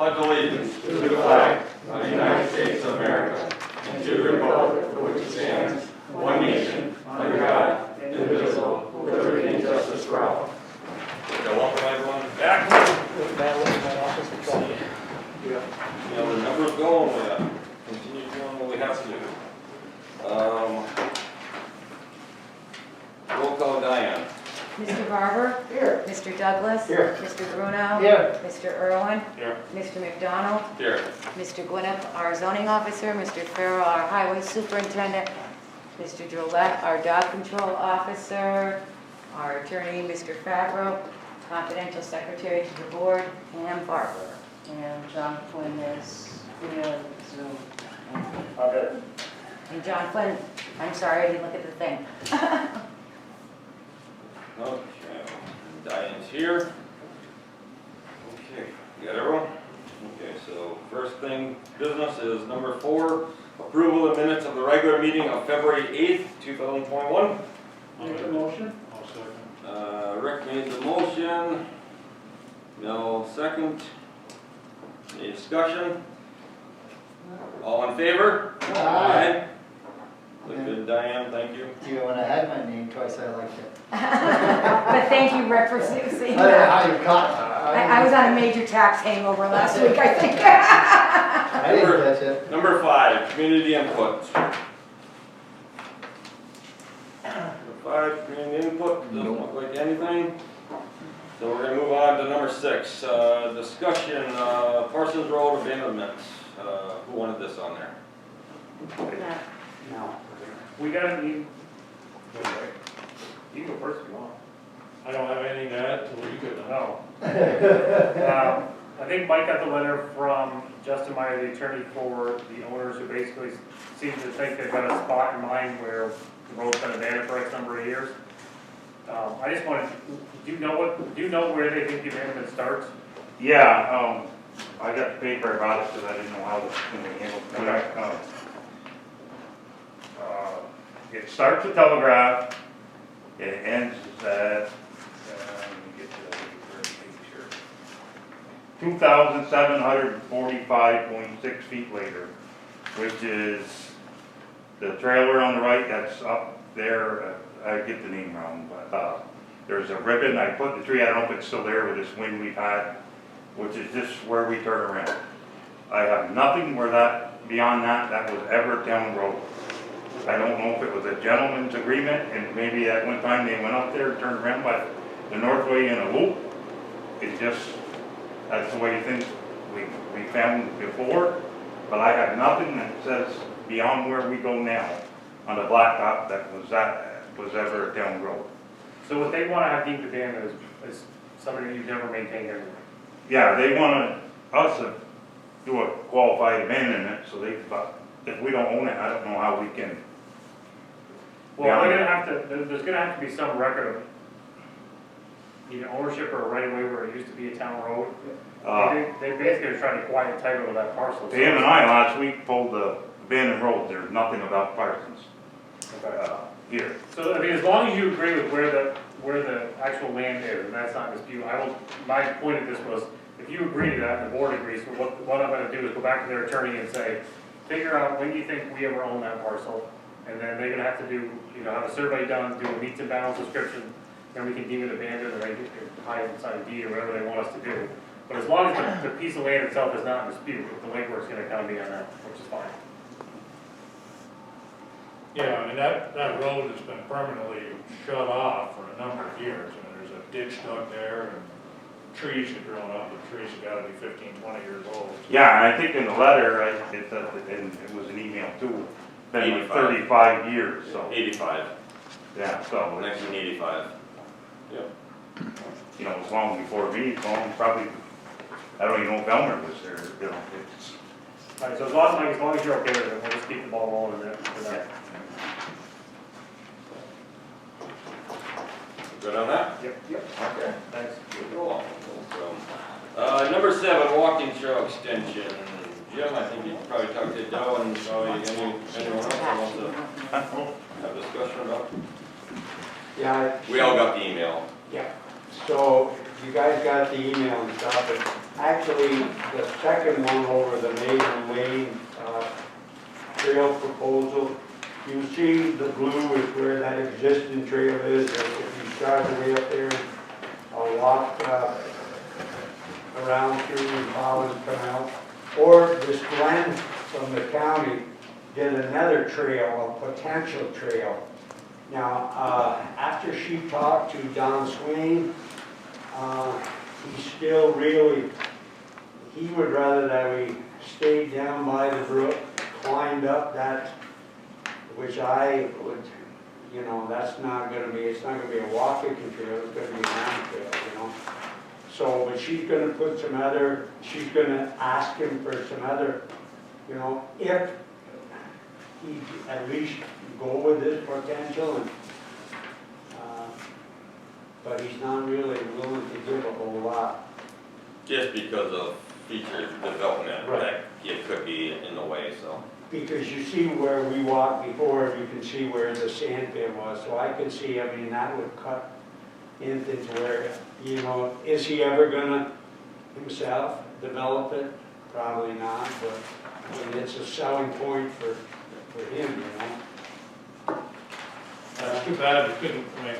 pledge allegiance to the flag of the United States of America and to the republic for which it stands, one nation, under God, indivisible, with liberty and justice for all. Okay, welcome everyone back. Yeah, the numbers going, we continue doing what we have to do. Roll call, Diane. Mr. Barber? Here. Mr. Douglas? Here. Mr. Bruno? Here. Mr. Irwin? Here. Mr. McDonald? Here. Mr. Gwinnett, our zoning officer, Mr. Farrell, our highway superintendent, Mr. Drollet, our dog control officer, our attorney, Mr. Favreau, confidential secretary to the board, and Barber. And John Flynn is via Zoom. Okay. And John Flynn, I'm sorry, I didn't look at the thing. Okay, Diane's here. Okay, you got everyone? Okay, so first thing, business is number 4, approval of minutes of the regular meeting of February 8th, 2021. Make a motion? I'll second. Rick made the motion. Mel second. Any discussion? All in favor? Aye. Look good, Diane, thank you. Even when I had my name twice, I liked it. But thank you, Rick, for saying I don't know that. how you caught it. I was on a major tax hangover last week, I think. I didn't catch it. Number 5, community input. Number 5, community input, doesn't look like anything. So we're gonna move on to number 6, discussion, Parsons Road abandonments. Who wanted this on there? No. We gotta need, you go first if you want. I don't have anything to add to what you could know. I think Mike got the letter from Justin Meyer, the attorney for the owners, who basically seems to think they've got a spot in mind where the road's been abandoned for X number of years. I just wanted, do you know where they think the abandonment starts? Yeah, I got the paper about it because I didn't know how this was going to be handled. It starts at Telegraph, it ends at, let me get to that page here. 2,745.6 feet later, which is the trailer on the right, that's up there, I get the name wrong, but there's a ribbon, I put the tree, I don't know if it's still there with this wind we've had, which is just where we turn around. I have nothing where that, beyond that was ever town road. I don't know if it was a gentleman's agreement, and maybe at one time they went up there and turned around, but the northway in a loop, it's just, that's the way things we found before, but I have nothing that says beyond where we go now on the blacktop that was ever a town road. So what they want to have deemed abandoned is somebody you've never maintained anymore. Yeah, they want us to do a qualified abandonment, so but if we don't own it, I don't know how we can. Well, they're gonna have to, there's gonna have to be some record of either ownership or a right of way where it used to be a town road. They basically are trying to quiet title of that parcel. Pam and I last week pulled the abandoned road, there's nothing about Parsons here. So, I mean, as long as you agree with where the actual land is, and that's not disputed, my point of this was, if you agree to that, and the board agrees, so what I'm gonna do is go back to their attorney and say, figure out when you think we ever own that parcel, and then they're gonna have to do, have a survey done, do a meets and bounds description, then we can deem it abandoned, or they can hide it inside a deed, or whatever they want us to do. But as long as the piece of land itself is not in dispute, the legwork's gonna kind of be on that, which is fine. Yeah, I mean, that road has been permanently shut off for a number of years. I mean, there's a ditch dug there, and trees have grown up, the trees have gotta be 15, 20 years old. Yeah, and I think in the letter, it said, and it was an email too, been like 35 years, so. 85. Yeah, so, 1985. Yep. as long before me, probably, I don't even know if Elmer was there, it's. All right, so as long as you're okay with it, we'll just keep the ball rolling there for that. Good on that? Yep. Okay. Thanks. Good go along. So, number 7, walking trail extension. Jim, I think you probably talked to Doe and probably anyone else that wants to have discussion about. Yeah. We all got the email. Yeah. So you guys got the email and stuff, actually, the second one over the Maiden Lane, trail proposal, you see the blue is where that existing trail is, if you start way up there, I'll walk, around through and follow and come out. Or this Glenn from the county did another trail, a potential trail. Now, after she talked to Don Swain, he still really, he would rather that we stayed down by the brook, climbed up that, which I would, you know, that's not gonna be, it's not gonna be a walking trail, it's gonna be a mountain trail, you know. So, but she's gonna put some other, she's gonna ask him for some other, you know, if he at least go with this potential and, but he's not really willing to give a whole lot. Just because of future development, Right. that it could be in the way, so. Because you see where we walked before, you can see where the sand pit was, so I can see, I mean, that would cut into where, you know, is he ever gonna himself develop it? Probably not, but, I mean, it's a selling point for him, you know? That's too bad we couldn't, I mean,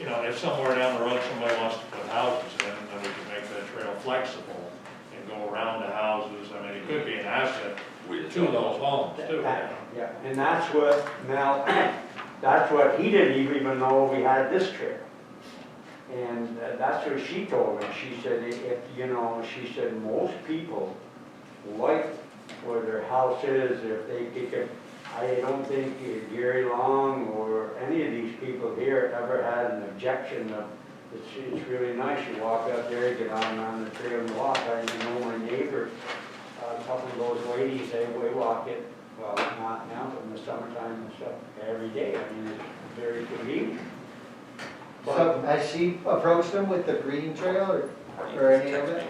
you know, if somewhere down the road somebody wants to put houses in, then we could make that trail flexible and go around the houses. I mean, it could be an asset We just to don't those know. homes too. you know. Yeah, and that's what, Mel, that's what, he didn't even know we had this trail. And that's what she told me. She said, if, you know, she said, most people like where their house is, if they could, I don't think Gary Long or any of these people here ever had an objection of, it's really nice, you walk out there, get on the trail and walk. I know my neighbor, a couple of those ladies, they walk it, well, not now, but in the summertime and stuff, every day. I mean, it's very convenient. So has she approached him with the green trail or any of it?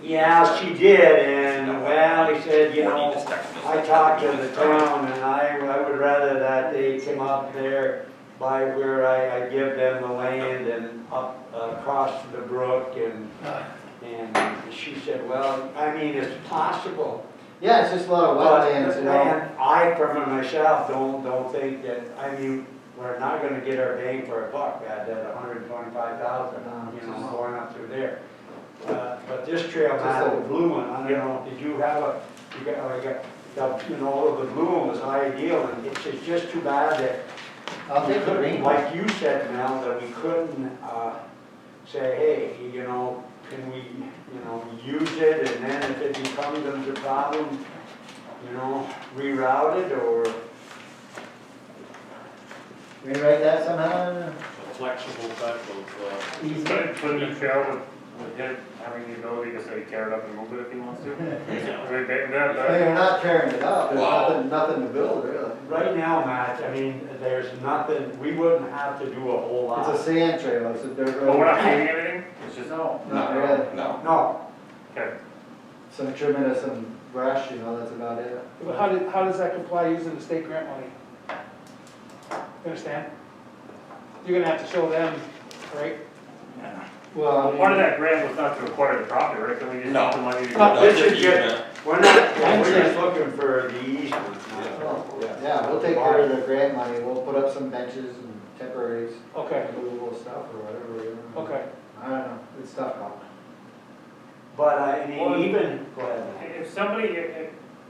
Yeah, she did, and well, he said, you Or he know, just texted me. I talked to the town, and I would rather that they come up there by where I give them the land and up across the brook, and she said, well, I mean, it's possible. Yeah, it's just a lot of wetlands, you know. And I, for myself, don't think that, I mean, we're not gonna get our bang for a buck at that 125,000, you know, going up through there. But this trail, Matt, the blue one, I don't know, did you have you know, the blue one was ideal, and it's just too bad that I'll take the green. like you said, Mel, that we couldn't, say, hey, you know, can we, you know, use it, and then if it becomes a problem, you know, reroute it, or, Rewrite that somehow? A flexible type of, Easy. Put in the trail with him having the ability to say tear it up and move it if he wants to. I mean, They're not tearing it up, there's Wow. nothing to build, really. right now, Matt, I mean, there's nothing, we wouldn't have to do a whole lot. It's a sand trail, it's a dirt But we're road. not paving anything, it's just, No, not really. No. No, okay. Some trimming of some brush, you know, that's about it. But how does that comply using the state grant money? You understand? You're gonna have to show them, right? Well, Part of that grant was not to acquire the property, right? Can we just No. use the money to? No, this Just is just, easement. we're not, we're just looking for the easement. yeah, we'll take care of the grant money, we'll put up some benches and temporaries, Okay, movable stuff or whatever, you know. okay. I don't know, it's tough, Colin. But I mean, Well, even, go ahead. If somebody,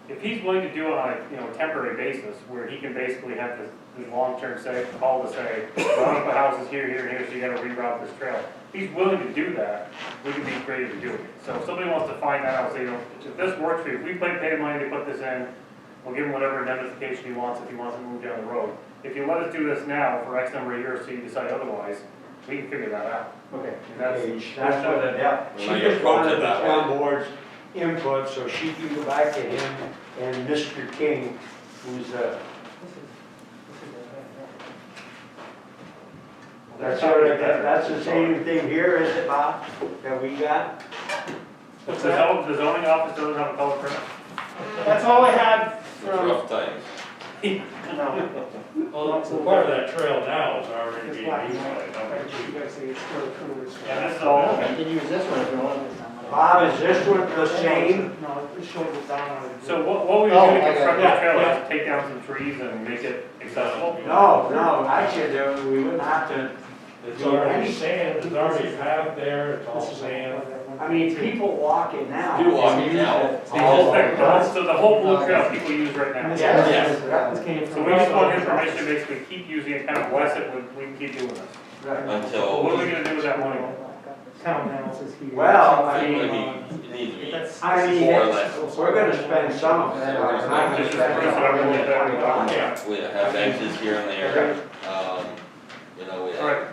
if he's willing to do it on a, you know, temporary basis, where he can basically have this long-term say, call to say, well, the house is here, here, and here, so you gotta reroute this trail. If he's willing to do that, we can be creative in doing it. So if somebody wants to find that out, say, you know, if this works for you, if we pay money to put this in, we'll give him whatever indemnification he wants if he wants to move down the road. If you let us do this now for X number of years, so you decide otherwise, we can figure that out. Okay. And that's, That's what it, yeah. Well, She now you just approach wanted it the that town board's input, so she can go back to him and Mr. King, who's, that's the same thing here, is it, Bob, that we got? What's the that? the zoning office doesn't have a color permit? That's all I had It's from, rough times. well, part of that trail now is already it's being black used and by white. a number of You people. guys say it's still coolers. And this is all, You can use this one if you want. Bob, is this one the same? No, it shows it down on it. So what we would Oh, do to I got construct it. that trail Yeah. is take down some trees and make it accessible. No, actually, we wouldn't have to It's do already any. sand, it's already path there, it's all sand. I mean, people walk it now. People walk it Use now. it. So so the whole blue trail people use right now. Yes. This came So from. we just want his permission to basically keep using it, kind of bless it, we can keep doing this. Right. Well, Until, what are we gonna do with that money? Town houses here. Well, I I mean, mean, it needs to be. I mean, More or it's- less. we're gonna spend some of it. We're not gonna spend $125. Yeah. We have benches here and there, you know, we All right. have,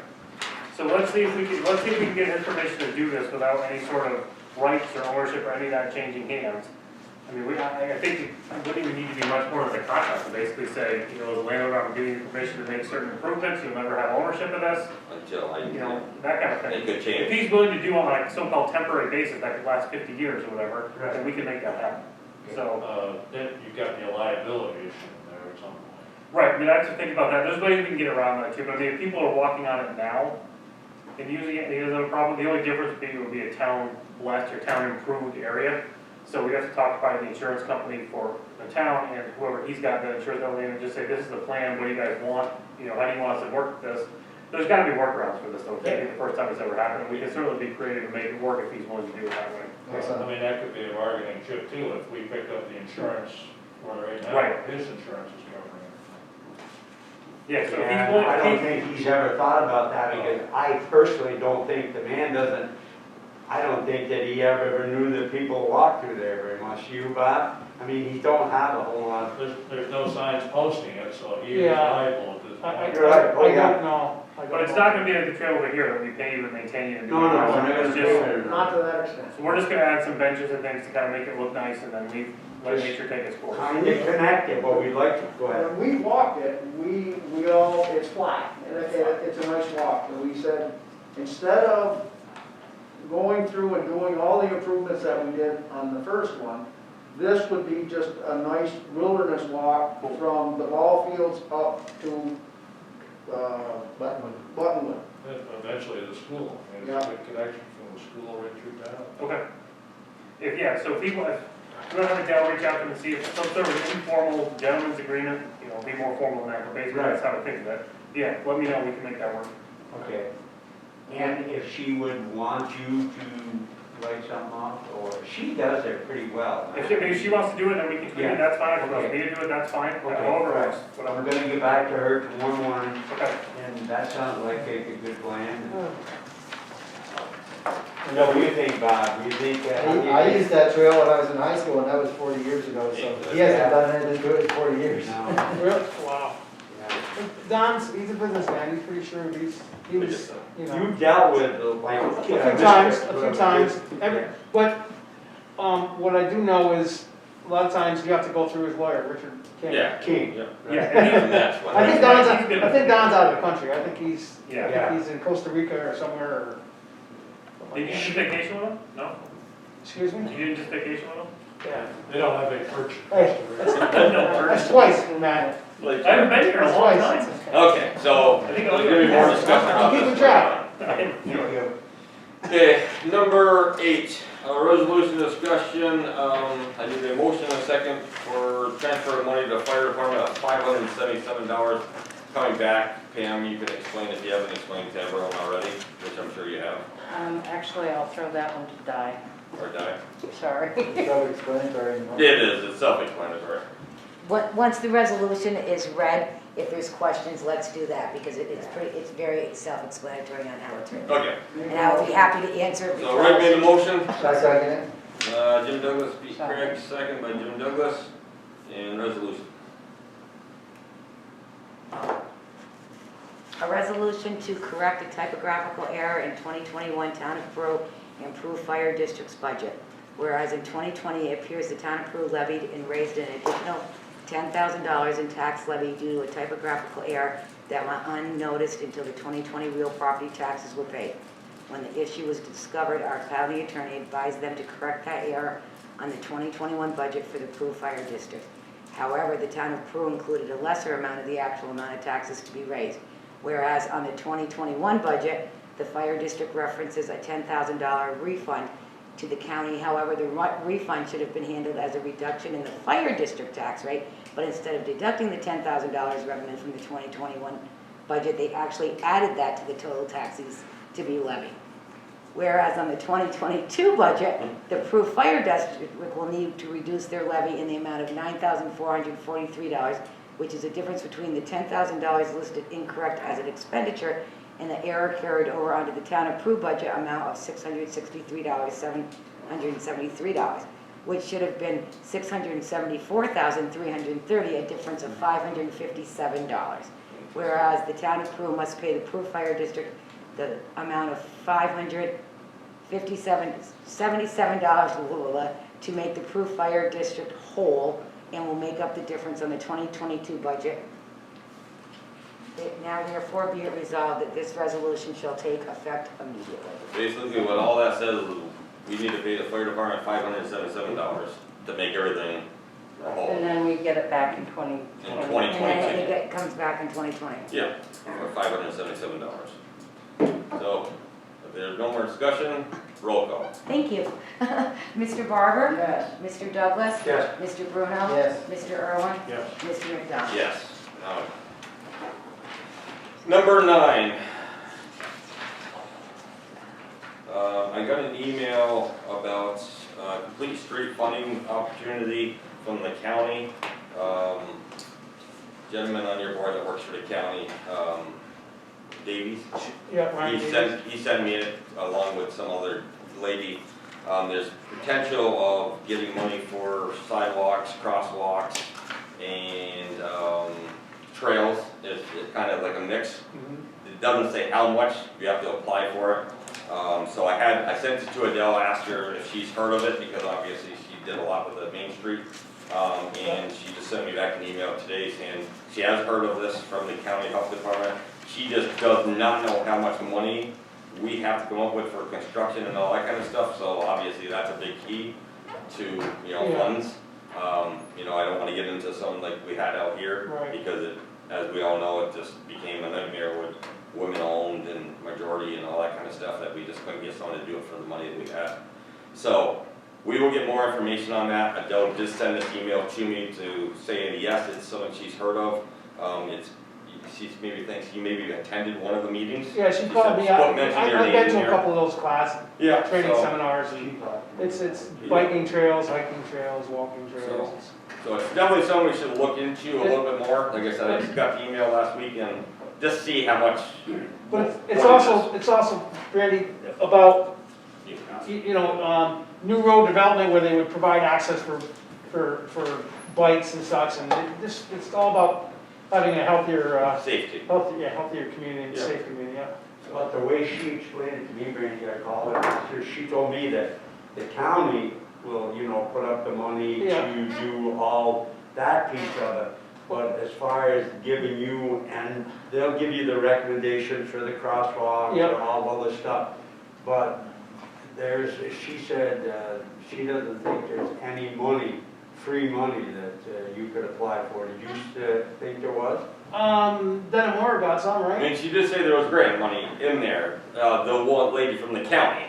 So let's see if we can get his permission to do this without any sort of rights or ownership or any of that changing hands. I mean, I think it wouldn't even need to be much more of the contract, to basically say, you know, as a landowner, I'm giving you permission to make certain improvements, you'll never have ownership of this, until I, you know, that kind of thing. it could If change. he's willing to do on a so-called temporary basis that could last 50 years or whatever, then we can make that happen. So, Then you've got the liability issue in there or something. right, I mean, I have to think about that, there's ways we can get around that too, but I mean, if people are walking on it now, and using it, there's no problem, the only difference would be a town blessed or town improved area. So we have to talk to probably the insurance company for the town and whoever he's got the insurance company and just say, this is the plan, what do you guys want? You know, how do you want us to work with this? There's gotta be workarounds for this though, it can't be the first time it's ever happened. We can certainly be creative and make it work if he's willing to do it that way. I mean, that could be a bargaining chip too, if we pick up the insurance, where right now, Right. his insurance is covering it. Yeah, so if he's And willing, I don't think he's ever thought about that, because I personally don't think the man doesn't, I don't think that he ever knew that people walked through there very much. You, Bob? I mean, he don't have a whole lot. There's no signs posting it, so he is Yeah. liable at this point. You're right. Oh, I yeah. don't know. I don't but it's know. not gonna be like the trail over here that we pay you and maintain you and do. No, no, we're it. not gonna It's do just- it. Not to that extent. So we're just gonna add some benches and things to kind of make it look nice and then let nature take its course. Kind of connected, but we'd like to, go ahead. When we walked it, we all, it's flat, and it's a nice walk, and we said, instead of going through and doing all the improvements that we did on the first one, this would be just a nice wilderness walk from the ball fields up to, Buttonwood. Eventually the school, there's a Yeah. good connection from the school right through town. Okay. If people, if we're gonna have a gal reach out to them and see if some sort of informal gentleman's agreement, you know, be more formal than that, but basically that's how to think of it. Yeah, let me know, we can make that work. Okay. And if she would want you to write something off, or she does it pretty well. If she wants to do it, then we can tweak Yeah. it, that's fine. If she wants Okay. me to do it, that's fine. Okay. However, it works, I'm whatever. gonna get back to her tomorrow morning, Okay. and that sounds like a good plan. What do you think, Bob? Do you think, I used that trail when I was in high school, and that was 40 years ago, so he hasn't done anything to it in 40 years. No. Really? Wow. Yeah. Don's, he's a businessman, he's pretty sure he was, you know. You dealt with, like. A few times, but, what I do know is, a lot of times you have to go through his lawyer, Richard King. Yeah. King. Yeah. Yeah, and And that's what. I think Don's out of the country, I think he's, Yeah. I think he's in Costa Rica or somewhere, or. Did you just vacation with him? No? Excuse me? You didn't just vacation with him? Yeah. They don't have a perch. Hey, that's twice, Matt. Like, I haven't been here in a That's long twice. time. okay, so, I think there's I'll gonna be more go. discussion about Keep this. track. Okay, number 8, resolution discussion, I need a motion and a second for transfer of money to the fire department of $577 coming back. Pam, you can explain if you haven't explained to everyone already, which I'm sure you have, Actually, I'll throw that one to die. or die. Sorry. Self-explanatory. It is, it's self-explanatory. Once the resolution is read, if there's questions, let's do that, because it's very self-explanatory on how it's written. Okay, And I will be happy to answer. so Rick made the motion, Should I second it? Jim Douglas beat Craig, second by Jim Douglas, and resolution. A resolution to correct a typographical error in 2021 Town of Peru Improved Fire District's budget. Whereas in 2020, it appears the Town of Peru levied and raised an additional $10,000 in tax levy due to a typographical error that went unnoticed until the 2020 real property taxes were paid. When the issue was discovered, our county attorney advised them to correct that error on the 2021 budget for the Peru Fire District. However, the Town of Peru included a lesser amount of the actual amount of taxes to be raised. Whereas on the 2021 budget, the fire district references a $10,000 refund to the county. However, the refund should have been handled as a reduction in the fire district tax rate, but instead of deducting the $10,000 revenue from the 2021 budget, they actually added that to the total taxes to be levied. Whereas on the 2022 budget, the Peru Fire District will need to reduce their levy in the amount of $9,443, which is a difference between the $10,000 listed incorrect as an expenditure and the error carried over onto the town of Peru budget amount of $663,773, which should have been $674,330, a difference of $557. Whereas the town of Peru must pay the Peru Fire District the amount of $577 to make the Peru Fire District whole and will make up the difference on the 2022 budget. Now therefore be it resolved that this resolution shall take effect immediately. Basically, what all that says is we need to pay the fire department $577 to make everything whole. And then we get it back in 2020. In And 2022. then it comes back in 2020. Yeah, for $577. So, if there's no more discussion, roll call. Thank you. Mr. Barber? Yes. Mr. Douglas? Yes. Mr. Bruno? Yes. Mr. Irwin? Yes. Mr. McDonald? Yes. Number 9. I got an email about complete street funding opportunity from the county. Gentleman on your board that works for the county, Davies. Yeah, Ryan Davis. He sent me it along with some other lady. There's potential of getting money for sidewalks, crosswalks, and trails. It's kind of like a mix. It doesn't say how much, you have to apply for it. So I sent it to Adele, asked her if she's heard of it, because obviously she did a lot with the Main Street. And she just sent me back an email today saying she has heard of this from the county health department. She just does not know how much money we have to come up with for construction and all that kind of stuff. So obviously that's a big key to, funds. I don't want to get into something like we had out here, Right. because it, as we all know, it just became a nightmare with women-owned and majority and all that kind of stuff, that we just couldn't get someone to do it for the money that we had. So we will get more information on that. Adele did send this email to me to say, yes, it's something she's heard of. She maybe thinks he maybe attended one of the meetings. Yeah, she called me, I've been to a couple of those classes, Yeah. training so- seminars, and it's biking trails, hiking trails, walking trails. So it's definitely something we should look into a little bit more. Like I said, I just got the email last week and just see how much. But it's also, Randy, about, new road development where they would provide access for bikes and such, and it's all about having a healthier, Safety. healthier community, Yeah. safe community, yeah. But the way she explained it to me, Brandy, I called her, she told me that the county will, put up the money Yeah. to do all that piece of it. But as far as giving you, and they'll give you the recommendations for the crosswalks Yep. and all other stuff. But she said, she doesn't think there's any money, free money that you could apply for. Did you think there was? Then more got some, I right? mean, she did say there was grant money in there. The one lady from the county,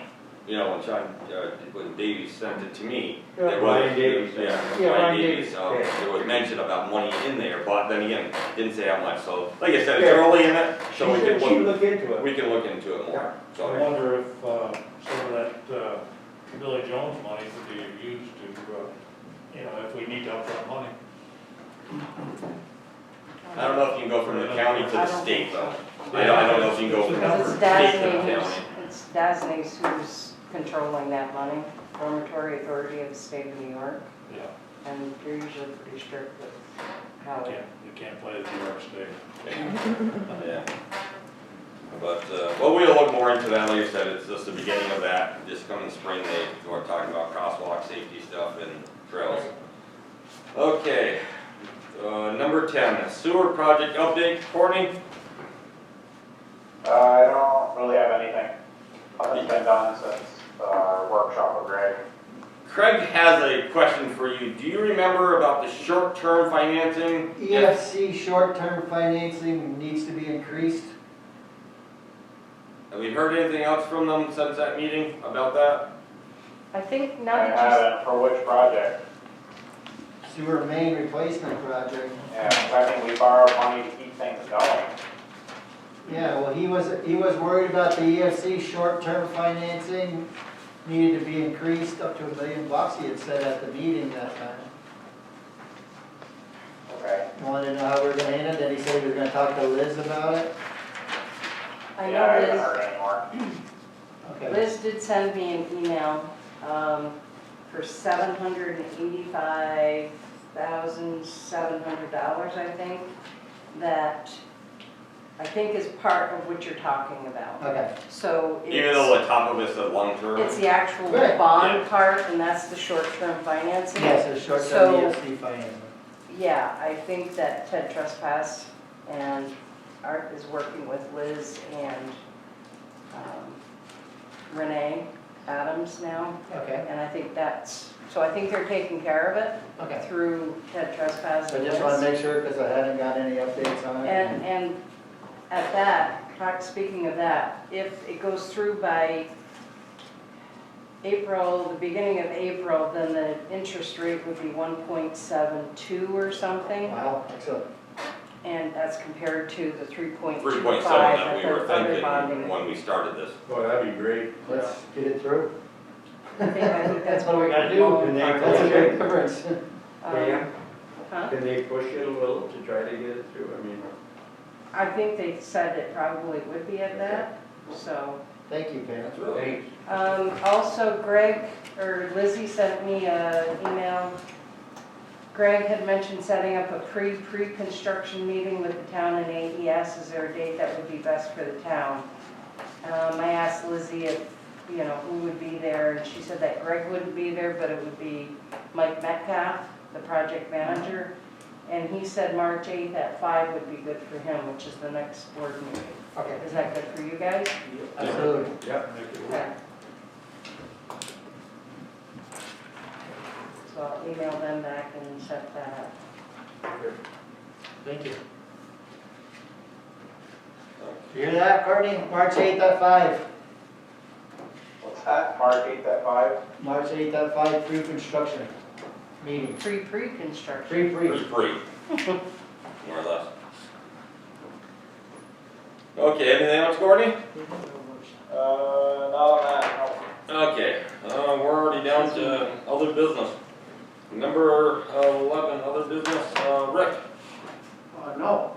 when Davies sent it to me. Yeah. there was- Ryan Davies. Yeah, Yeah, Ryan Ryan Davies. So Yeah. there was mention about money in there, but then again, didn't say how much. So like I said, it's Yeah. early in it, so She we said can she'd look, look into it. we can look into it more. Yeah. I So, wonder if some of that Billy Jones money could be used to, if we need upfront money. I don't know if you can go from the county to the state though. I don't know if you can go from the Because it's state to the Dasney's, county. it's Dasney's who's controlling that money, dormitory authority of the state of New York, Yeah, and they're usually pretty strict with how it. you can't play the New York State. Yeah. But, well, we'll look more into that. Like I said, it's just the beginning of that. Just coming spring, we're talking about crosswalk safety stuff and trails. Okay, number 10, sewer project update. Courtney? I don't really have anything. Nothing's been done since our workshop with Greg. Craig has a question for you. Do you remember about the short-term financing? EFC short-term financing needs to be increased. Have we heard anything else from them since that meeting about that? I think now I that you, haven't, for which project? Sewer main replacement project. Yeah, I think we borrowed money to keep things going. Yeah, well, he was worried about the EFC short-term financing needed to be increased up to $1 million, he had said at the meeting that time. Okay. Wanted to know how we were gonna handle it, then he said he was gonna talk to Liz about it. I Yeah, I haven't know heard anymore. Okay. Liz did send me an email, for $785,700, I think, that I think is part of what you're talking about. Okay, So Even though it's, the top of it said long-term. it's the actual Right. bond Yeah. part, and that's the short-term financing. yes, it's short-term So- EFC financing. Yeah, I think that Ted Trespass and Art is working with Liz and Renee Adams now. Okay, And I think that's, so I think they're taking care of it okay. through Ted Trespass I and just wanna Liz. make sure, because I hadn't got any updates on it. And at that, speaking of that, if it goes through by April, the beginning of April, then the interest rate would be 1.72 or something. Wow, excellent. And that's compared to the 3.25 3.7 that that we were the other thinking bonding. when we started this. Well, that'd be great. Let's get it through. I think that's what we gotta do. more Can they part of That's a it. big difference. Pam, Huh? Can they push it a little to try to get it through? I mean, I think they said it probably would be at that, so. Thank you, Pam. thanks. Also Greg, or Lizzie sent me an email. Greg had mentioned setting up a pre-construction meeting with the town and AES. Is there a date that would be best for the town? I asked Lizzie if, you know, who would be there, and she said that Greg wouldn't be there, but it would be Mike Metcalf, the project manager. And he said March 8th at 5 would be good for him, which is the next board meeting. Okay. Is that good for you guys? Absolutely. Yep, make it work. Okay. So I'll email them back and set that up. Thank you. You hear that, Courtney? March 8th at 5. What's that? March 8th at 5? March 8th at 5, pre-construction meeting. Pre-construction. Pre. Free. More or less. Okay, anything else, Courtney? Not on that, no. Okay, we're already down to other business. Number 11, other business, Rick, No.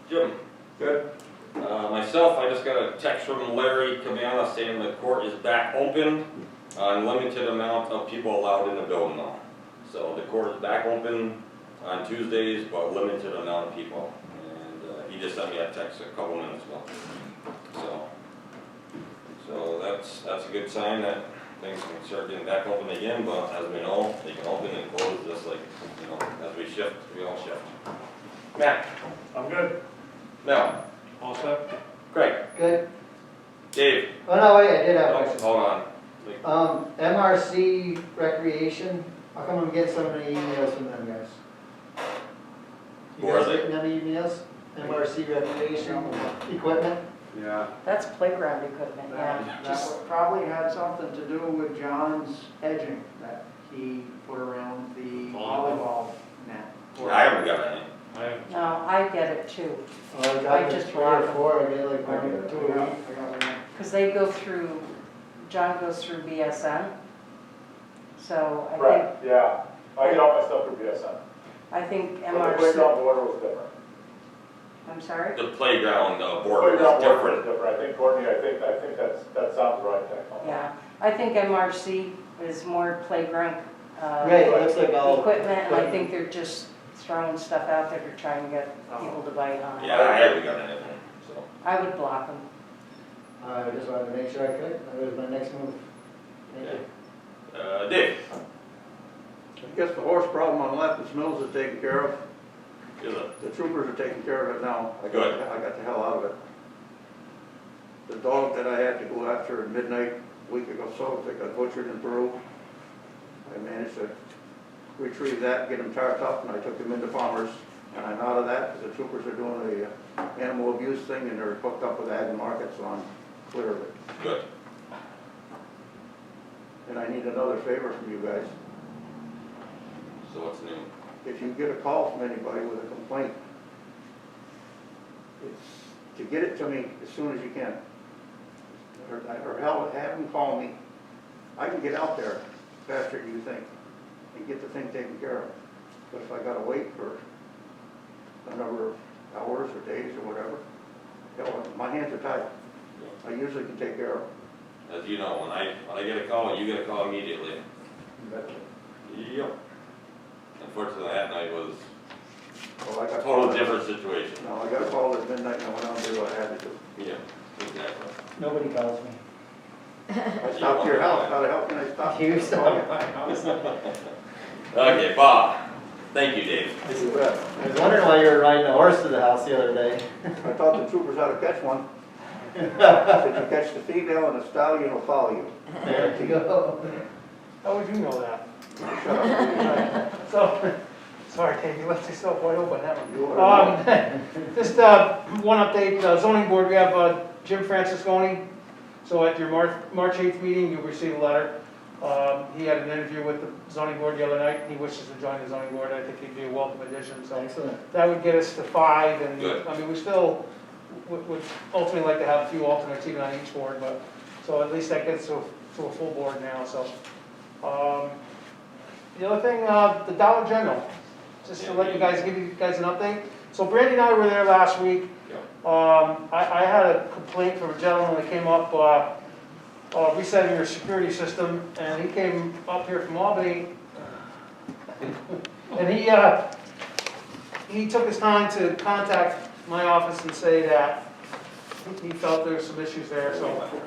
Jim. Good. Myself, I just got a text from Larry Cabana saying the court is back open, unlimited amount of people allowed in the building now. So the court is back open on Tuesdays, but limited amount of people. And he just sent me a text a couple minutes ago. So that's a good sign that things can start getting back open again, but as we know, they can open and close just like, you know, as we shift, we all shift. Matt, I'm good. Mel, All set? Craig, Good. Dave. Oh, no, wait, I did have a Oh, question. hold on. MRC Recreation, how come I'm getting so many emails from them guys? You Who are guys they? getting any emails? MRC Recreation Equipment? Yeah. That's playground equipment, yeah. That probably had something to do with John's edging that he put around the volleyball net. I haven't got any. I haven't. No, I get it too, Oh, I I got just 3 or bought them. 4, I get like I got 1 or 2 a week. I got one. because they go through, John goes through BSN. So I Right, think, yeah. I get all my stuff through BSN. I think But the MRC, playground border was different. I'm sorry? The playground board Playground is border was different. different. I think, Courtney, I think that sounds right, Techno. Yeah, I think MRC is more playground Right, it looks like all. equipment, and I think they're just throwing stuff out there to try and get people to bite on it. Yeah, I haven't got anything, so. I would block them. I just wanted to make sure I could, that was my next move. Thank you. Dave, I guess the horse problem on Lapis Mills is taken care of. is it? The troopers are taking care of it now. Good. I got the hell out of it. The dog that I had to go after at midnight a week ago, so that got butchered in Peru. I managed to retrieve that, get him tarped up, and I took him into Palmer's. And I'm out of that, the troopers are doing the animal abuse thing, and they're hooked up with Ag and Market, so I'm clear of it. Good. And I need another favor from you guys. So what's new? If you get a call from anybody with a complaint, it's to get it to me as soon as you can. Or hell, have them call me. I can get out there faster than you think and get the thing taken care of. But if I gotta wait for a number of hours or days or whatever, hell, my hands are tied. I usually can take care of it. As you know, when I get a call, you get a call immediately. Yep. Unfortunately, that night was Well, I a got total called- different situation. No, I got a call at midnight and I went out and did what I had to do. Yeah, exactly. Nobody calls me. I stopped your house, how the hell can I stop? You stop my house. Okay, Bob. Thank you, Dave. You bet. I was wondering why you were riding a horse to the house the other day. I taught the troopers how to catch one. Said you catch the female and the stallion will follow you. There you go. How would you know that? Shut up. So, sorry, Dave, you left yourself wide open, that one. You are- Just one update, zoning board, we have Jim Francisconi. So at your March 8th meeting, you'll receive a letter. He had an interview with the zoning board the other night. He wishes to join the zoning board. I think he'd be a welcome addition, so Excellent. that would get us to 5. And Good. I mean, we still would ultimately like to have a few alternates even on each board, but, so at least that gets to a full board now, so. The other thing, the Dollar General, just to let give you guys an update. So Brandy and I were there last week. I had a complaint from a gentleman that came up, resetting your security system, and he came up here from Albany. And he took his time to contact my office and say that he felt there were some issues there,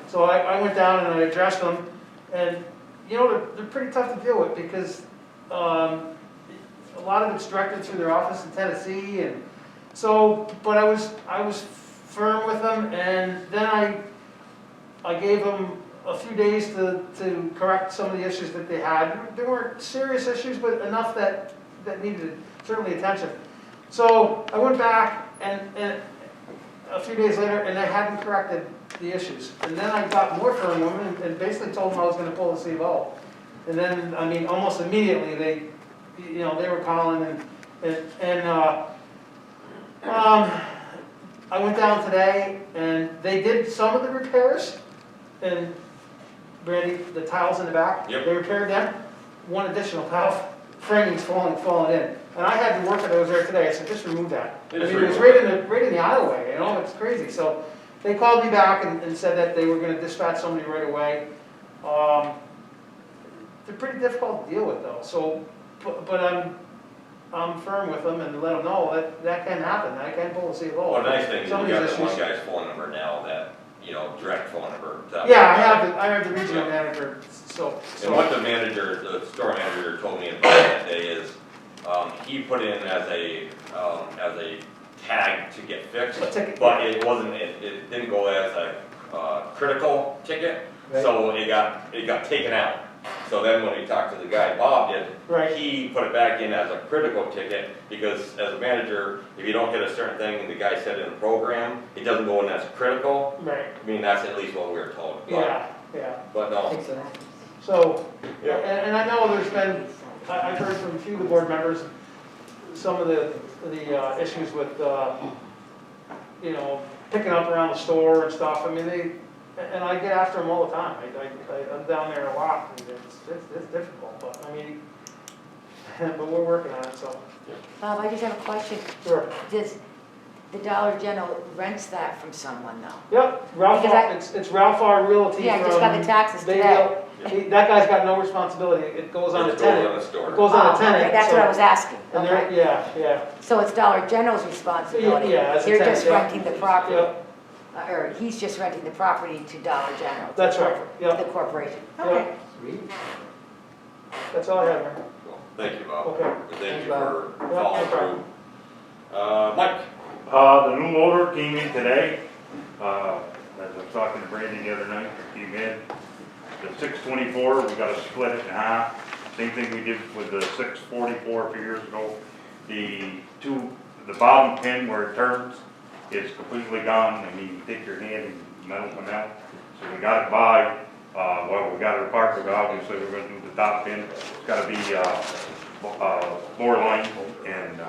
so I went down and I addressed them. And, you know, they're pretty tough to deal with because a lot of it's directed through their office in Tennessee, and so, but I was firm with them, and then I gave them a few days to correct some of the issues that they had. They weren't serious issues, but enough that needed certainly attention. So I went back and a few days later, and they hadn't corrected the issues. And then I got more firm with them and basically told them I was going to pull the CVO. And then, I mean, almost immediately they were calling and I went down today and they did some of the repairs. And Brandy, the tiles in the back, Yep. they repaired them. One additional tile framing's falling in. And I had the worker that was there today. I said, just remove that. I mean, it was right in the aisleway, you know, it's crazy. So they called me back and said that they were going to dispatch somebody right away. They're pretty difficult to deal with though. So, but I'm firm with them and let them know that can happen. I can pull the CVO. Well, the nice thing is Some we of got these that one issues- guy's phone number now that, direct phone number. Yeah, I have the regional manager. So And what the store manager told me about that day is, he put in as a tag to get fixed, A ticket. but it didn't go as a critical ticket, Right. so it got taken out. So then when we talked to the guy, Bob did, Right. he put it back in as a critical ticket, because as a manager, if you don't get a certain thing, and the guy said in the program, it doesn't go in as critical. Right. I mean, that's at least what we were told. Yeah. But no, Excellent. So, Yeah. and I know there's been, I've heard from a few of the board members, some of the issues with, picking up around the store and stuff. I mean, and I get after them all the time. I'm down there a lot, and it's difficult, but I mean, but we're working on it, so. Bob, I just have a question. Sure. Does the Dollar General rents that from someone though? Yep, Ralph, Because it's Ralph R. Realty Yeah, I just got the from taxes today. Bayville. That guy's got no responsibility. It goes on the it goes on tenant. the store. It goes on Oh, the tenant. okay, that's so- what I was asking. And they're, Okay. yeah. So it's Dollar General's responsibility? Yeah, as a They're tenant, just yeah. renting the property? Yep. Or he's just renting the property to Dollar General? to That's the right, corpor- yep. The corporation? Yep. Okay. Sweet. That's all I have, Mayor. Cool. Thank you, Bob. Okay. Thank you Bob. for Yeah, following no problem. through. Mike? The new loader came in today, as I was talking to Brandon the other night, it came in. The 624, we gotta split it in half, same thing we did with the 644 a few years ago. The bottom pin where it turns is completely gone, I mean, you take your hand and metal one out. So we got it by, Well, we got our park, but obviously we're gonna do the top end. It's gotta be, floor line, and,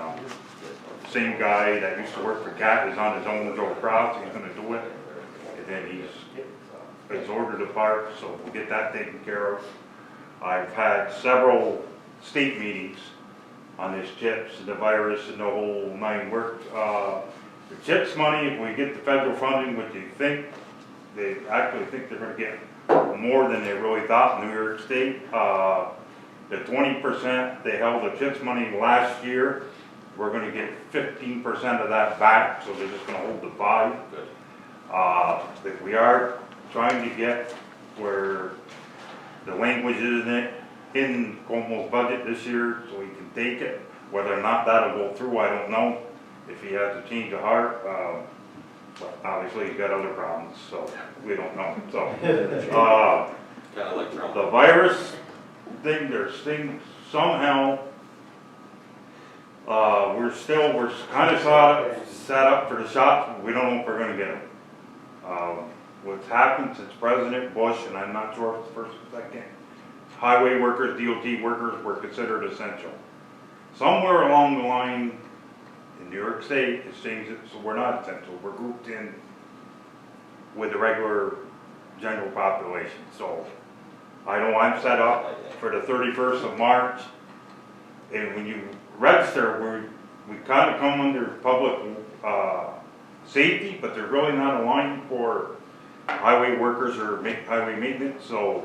same guy that used to work for Cat is on his own, Joe Cross, he's gonna do it. And then he's ordered a part, so we'll get that taken care of. I've had several state meetings on this CHIPS and the virus and the whole nine works. The CHIPS money, if we get the federal funding, which they actually think they're gonna get more than they really thought in New York State. The 20% they held the CHIPS money last year, we're gonna get 15% of that back, so they're just gonna hold the 5. Good. That we are trying to get where the language is in Cuomo's budget this year, so he can take it. Whether or not that'll go through, I don't know. If he has a change of heart, but obviously he's got other problems, so we don't know. So, Kind of like Trump. the virus thing, there's things somehow, we're kind of set up for the shots, but we don't know if we're gonna get them. What's happened since President Bush, and I'm not sure if it's the first or second, highway workers, DOT workers were considered essential. Somewhere along the line in New York State, it's changed it, so we're not essential. We're grouped in with the regular general population. So I know I'm set up for the 31st of March, and when you register, we kind of come under public safety, but there's really not a line for highway workers or highway maintenance. So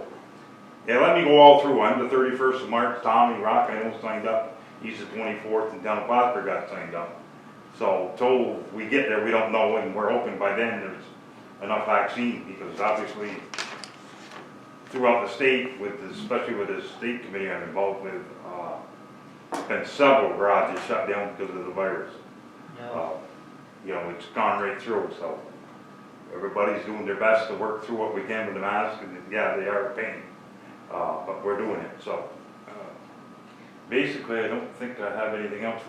yeah, let me go all through. I'm the 31st of March. Tommy Rock, I know, signed up. He's the 24th, and Down Foster got signed up. So till we get there, we don't know, and we're hoping by then there's enough vaccine, because obviously throughout the state, especially with the state committee I'm involved with, there's been several garages shut down because of the virus. You know, it's gone right through, so everybody's doing their best to work through what we can with the mask, and yeah, they are a pain, but we're doing it. So basically, I don't think I have anything else.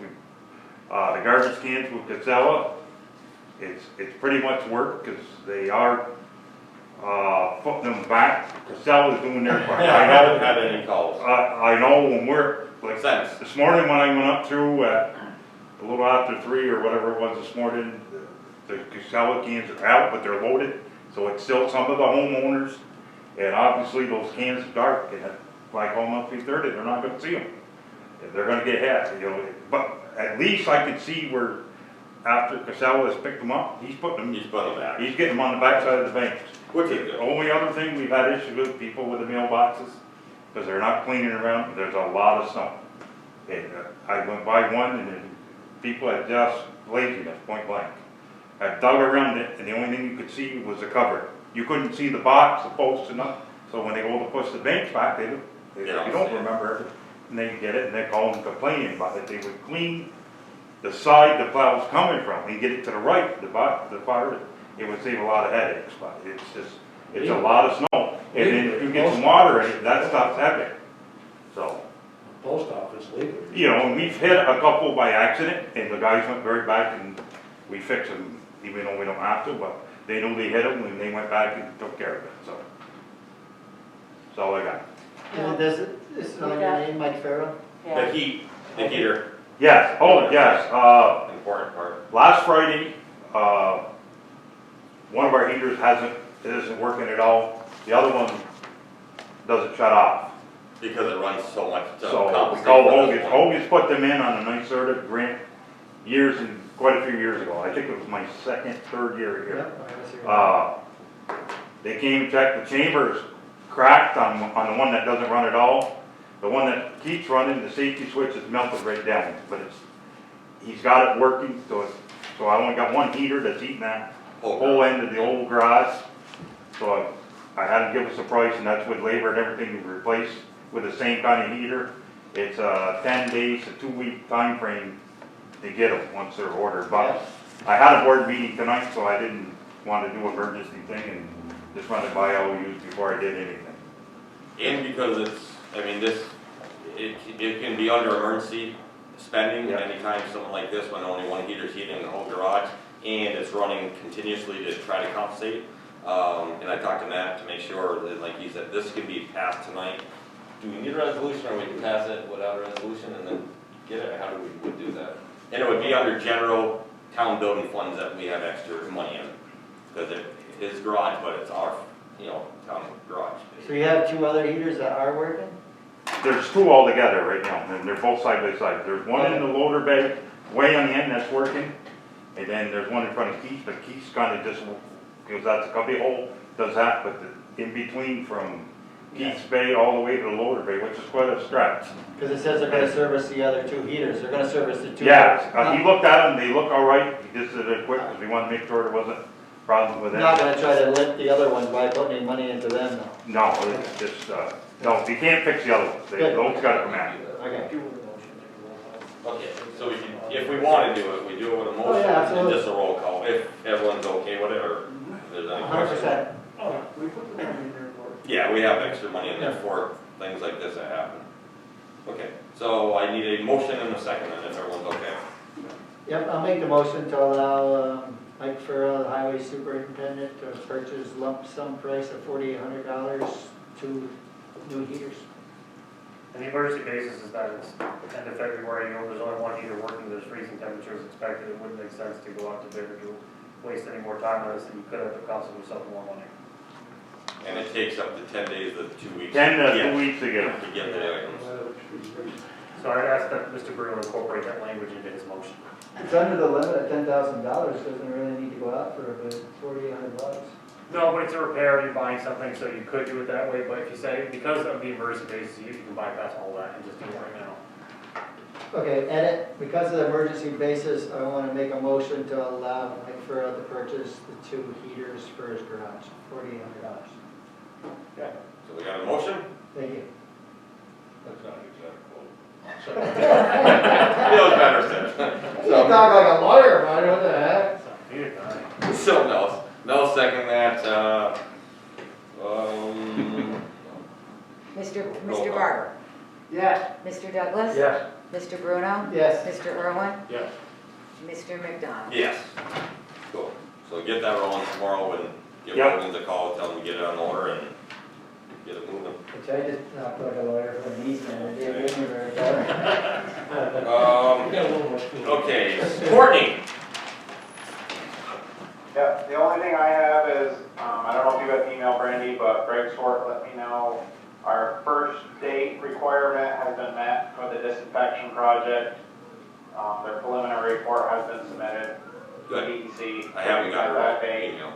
The garbage cans with Casella, it's pretty much work, because they are putting them back. Casella's doing their part. I haven't had any calls. I know when we're, like Thanks. this morning when I went up through at a little after 3 or whatever it was this morning, the Casella cans are out, but they're loaded, so it's still some of the homeowners, and obviously those cans are dark, and if I call them up 3:30, they're not gonna see them. They're gonna get hit, you know, but at least I can see where after Casella has picked them up, he's putting them back. He's getting them on the backside of the banks. Which is The good. only other thing we've had issues with people with the mailboxes, because they're not cleaning around, there's a lot of snow. And I went by one, and then people had just laziness, point blank. I dug around it, and the only thing you could see was the cover. You couldn't see the box, the posts, and nothing. So when they go to push the banks back, you don't remember, and they get it, and they call them complaining about it. They would clean the side the plow's coming from, and get it to the right, the fire, it would save a lot of headaches, but it's a lot of snow. And then if you get some water in it, that stuff's heavy. So, Post office legally. you know, and we've hit a couple by accident, and the guys went right back and we fixed them, even though we don't have to, but they knew they hit them, and they went back and took care of it, so. That's all I got. And this is on your name, Mike Farrell? The heater, Yes, oh, yes, important part. last Friday, one of our heaters isn't working at all. The other one doesn't shut off. Because it runs so much. to So we compensate called for Hogan. this one. Hogan's put them in on a NYSERDA grant quite a few years ago. I think it was my third year here. They came and checked, the chamber's cracked on the one that doesn't run at all. The one that keeps running, the safety switch is melted right down, but he's got it working, so I only got one heater that's eating that whole end of the old garage. So I had to give us a price, and that's with labor and everything to replace with the same kind of heater. It's 10 days to 2-week time frame to get them once they're ordered. But I had a board meeting tonight, so I didn't want to do an emergency thing and just run it by LOUs before I did anything. And because it can be under emergency spending anytime something like this, when only one heater's heating the whole garage, and it's running continuously to try to compensate. And I talked to Matt to make sure that, like he said, this can be passed tonight. Do we need a resolution, or we can pass it without a resolution and then get it? How do we would do that? And it would be under general town building funds that we have extra money in. Because it is garage, but it's our, town garage. So you have 2 other heaters that are working? There's 2 altogether right now, and they're both side by side. There's one in the loader bay, way on the end that's working, and then there's one in front of Keith's, but Keith's kind of just, because that's a cubby hole, does that, but in between from Keith's bay all the way to the loader bay, which is quite a stretch. Because it says they're gonna service the other 2 heaters, they're gonna service the 2. Yeah, he looked at them, they look all right, he just did it quick, because we wanted to make sure there wasn't a problem with Not that. gonna try to limp the other ones by putting any money into them though. No, it's just, no, you can't fix the other ones, those gotta come out. Okay. Okay, so we can, if we want to do it, we do it with a Oh, yeah, motion and absolutely. just a roll call, if everyone's okay, whatever. If there's any questions. 100%. We put the money in there for it. Yeah, we have extra money in there for things like this that happen. Okay, so I need a motion and a second, and if everyone's okay. Yep, I'll make the motion to allow Mike Farrell, the highway superintendent, to purchase lump sum price of $4,800 2 new heaters. And the emergency basis is that it's end of February, there's only one heater working, there's freezing temperatures expected, it wouldn't make sense to go out to bid or to waste any more time on this than you could have, it costing yourself more money. And it takes up to 10 days to 2 weeks. 10 to Yeah, 2 weeks to get them. to get the items. So I'd ask that Mr. Brewer incorporate that language into his motion. It's under the limit of $10,000, doesn't really need to go out for a bid, $4,800. No, but it's a repair, you're buying something, so you could do it that way, but if you say, because of the emergency basis, you can bypass all that and just do it right now. Okay, edit, because of the emergency basis, I want to make a motion to allow Mike Farrell to purchase the 2 heaters for his garage, $4,800. Okay, so we got a motion? Thank you. That's not exact quote. Feels better said. You talk like a lawyer, man, what the heck? So no second that, Mr. Barber, Yes. Mr. Douglas? Yes. Mr. Bruno? Yes. Mr. Irwin? Yes. Mr. McDonald? yes. Cool, so get that rolling tomorrow and give Yep. Logan's a call, tell him to get it on order and get it moving. Which I just not like a lawyer for an easement, it didn't give me very Okay, Courtney, Yeah, the only thing I have is, I don't know if you got the email, Brandy, but Greg Swart let me know our first date requirement has been met for the disinfection project. Their preliminary report has been submitted to Good. DEC. I haven't got that her date. email.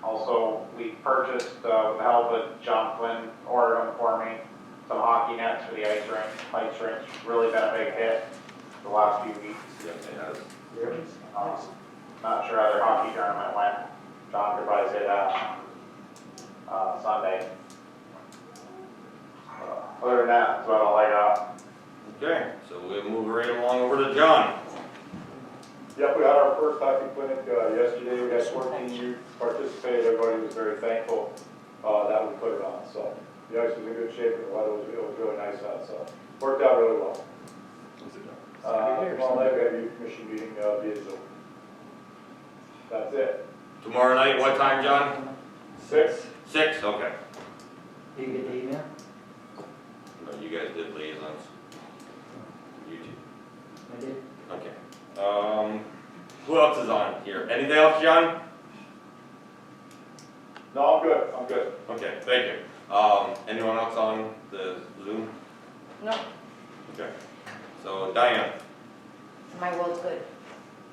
Also, we purchased, with the help of John Flynn, ordered them for me, some hockey nets for the ice rink. Ice rink's really been a big hit the last few weeks. Yes, it has. Not sure how their hockey tournament went. John could probably say that on Sunday. Other than that, that's about all I got. Okay, so we'll move right along over to John. Yep, we had our first hockey clinic yesterday. We had 14 youth participate. Everybody was very thankful that we put it on. So the ice was in good shape and the weather was really nice out. So worked out really well. Tomorrow night we have a youth commission meeting via Zoom. That's it. Tomorrow night, what time, John? 6. 6, okay. Do you get the email? No, you guys did liaisons. You two. I did. Okay. Who else is on here? Anything else, John? No, I'm good. I'm good. Okay, thank you. Anyone else on the Zoom? No. Okay. So Diane, My world's good.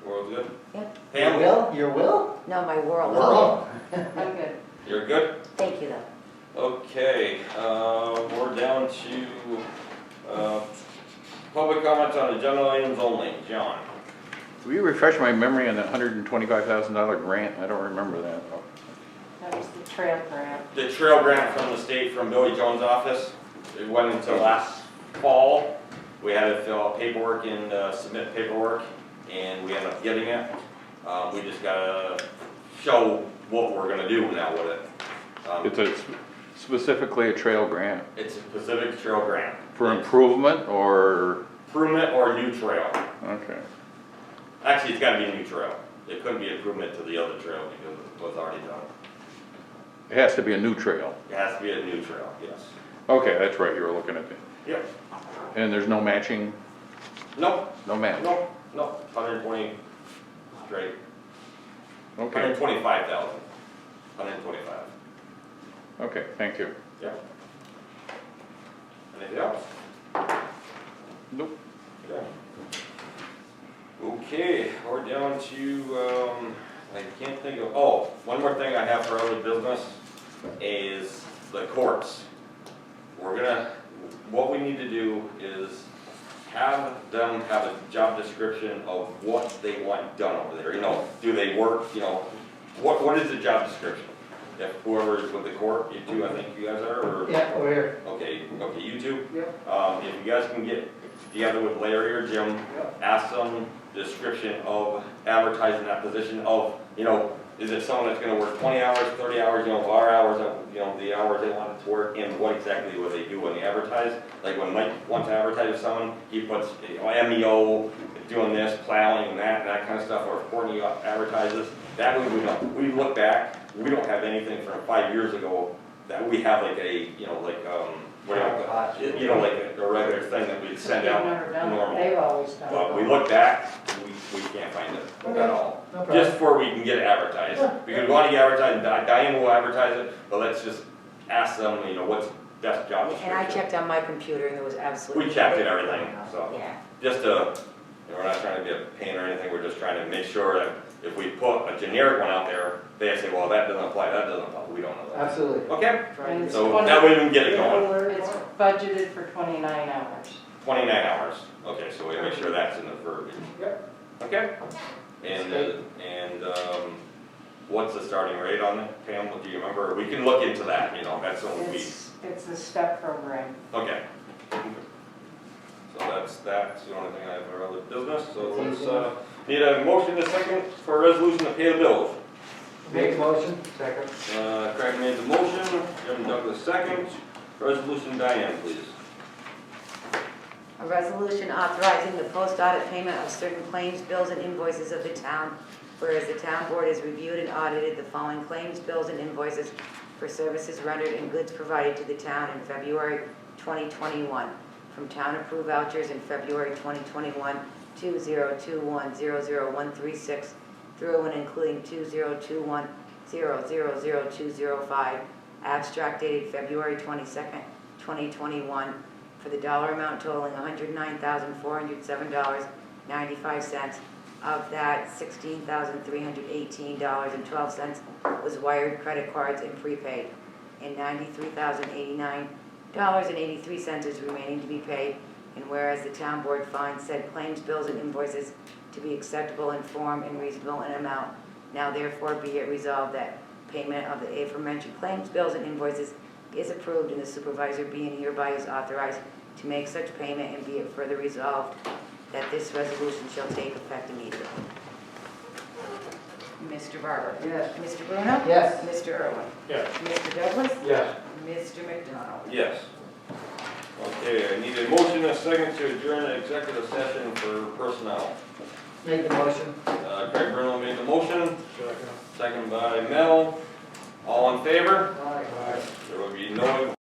world's good? Yep. Pam, Will? Your will? No, my world. World. I'm good. you're good? Thank you, though. Okay, we're down to, public comments on agenda items only. John? Will you refresh my memory on that $125,000 grant? I don't remember that. That was the trail grant. The trail grant from the state from Billy Jones' office, it went until last fall. We had to fill out paperwork and submit paperwork, and we ended up getting it. We just gotta show what we're gonna do now with it. It's specifically a trail grant It's a specific trail grant. for improvement or, Improvement or new trail. okay. Actually, it's gotta be a new trail. it couldn't be improvement to the other trail because it was already done. It has to be a new trail. It has to be a new trail, yes. Okay, that's right, you were looking at it. Yep. And there's no matching, Nope, no match? nope, nope, 120 straight, Okay, 125,000, 125. okay, thank you. Yep. Anything else? Nope. Okay. Okay, we're down to, I can't think of, oh, one more thing I have for other business is the courts. We're gonna, what we need to do is have them have a job description of what they want done over there. You know, do they work, you know, what is the job description? If whoever's with the court, you two, I think you guys are, or? Yeah, over here. Okay, you two? Yep. If you guys can get together with Larry or Jim, ask them description of advertising that position of, you know, is it someone that's gonna work 20 hours, 30 hours, you know, our hours, you know, the hours they want it to work, and what exactly what they do when they advertise. Like when Mike wants to advertise with someone, he puts, you know, MEO, doing this, plowing and that kind of stuff, or if Courtney advertises. That way we don't, we look back, we don't have anything from 5 years ago that we have like a, you know, like, what do you call it? You know, like a regular thing that we'd send They've out never done it. normal. They've always done But we it. look back, we can't find it at all. No problem. Just before we can get it advertised. Because we want to get advertised, Diane will advertise it, but let's just ask them, you know, what's best job And description. I checked on my computer and there was absolutely. We checked it, everything, so. Yeah. Just to, you know, we're not trying to be a pain or anything, we're just trying to make sure that if we put a generic one out there, they say, well, that doesn't apply, that doesn't apply, we don't know that. Absolutely. Okay, And it's so 20 that way we can get it going. It's budgeted for 29 hours. 29 hours, okay, so we make sure that's in the verbiage. Yep. Okay? And what's the starting rate on it, Pam, do you remember? We can look into that, you know, that's what we, It's a step program. okay. So that's the only thing I have for other business, so let's, need a motion and a second for a resolution to pay the bills. Make a motion, second. Craig made the motion, Jim Douglas second. Resolution, Diane, please. A resolution authorizing the post-audit payment of certain claims, bills, and invoices of the town, whereas the town board has reviewed and audited the following claims, bills, and invoices for services rendered and goods provided to the town in February 2021, from town-approved vouchers in February 2021, 2021-000136, through and including 2021-000205, abstract dated February 22nd, 2021, for the dollar amount totaling $109,407.95. Of that, $16,318.12 was wired, credit cards, and prepaid, and $93,089.83 is remaining to be paid. And whereas the town board finds said claims, bills, and invoices to be acceptable in form and reasonable in amount, now therefore be it resolved that payment of the aforementioned claims, bills, and invoices is approved, and the supervisor being hereby is authorized to make such payment, and be it further resolved that this resolution shall take effect immediately. Mr. Barber? Yes. Mr. Bruno? Yes. Mr. Irwin? Yes. Mr. Douglas? Yes. Mr. McDonald? Yes. Okay, I need a motion and a second to adjourn the executive session for personnel. Make the motion. Craig Bruno made the motion, second by Mel. All in favor? All right. There will be no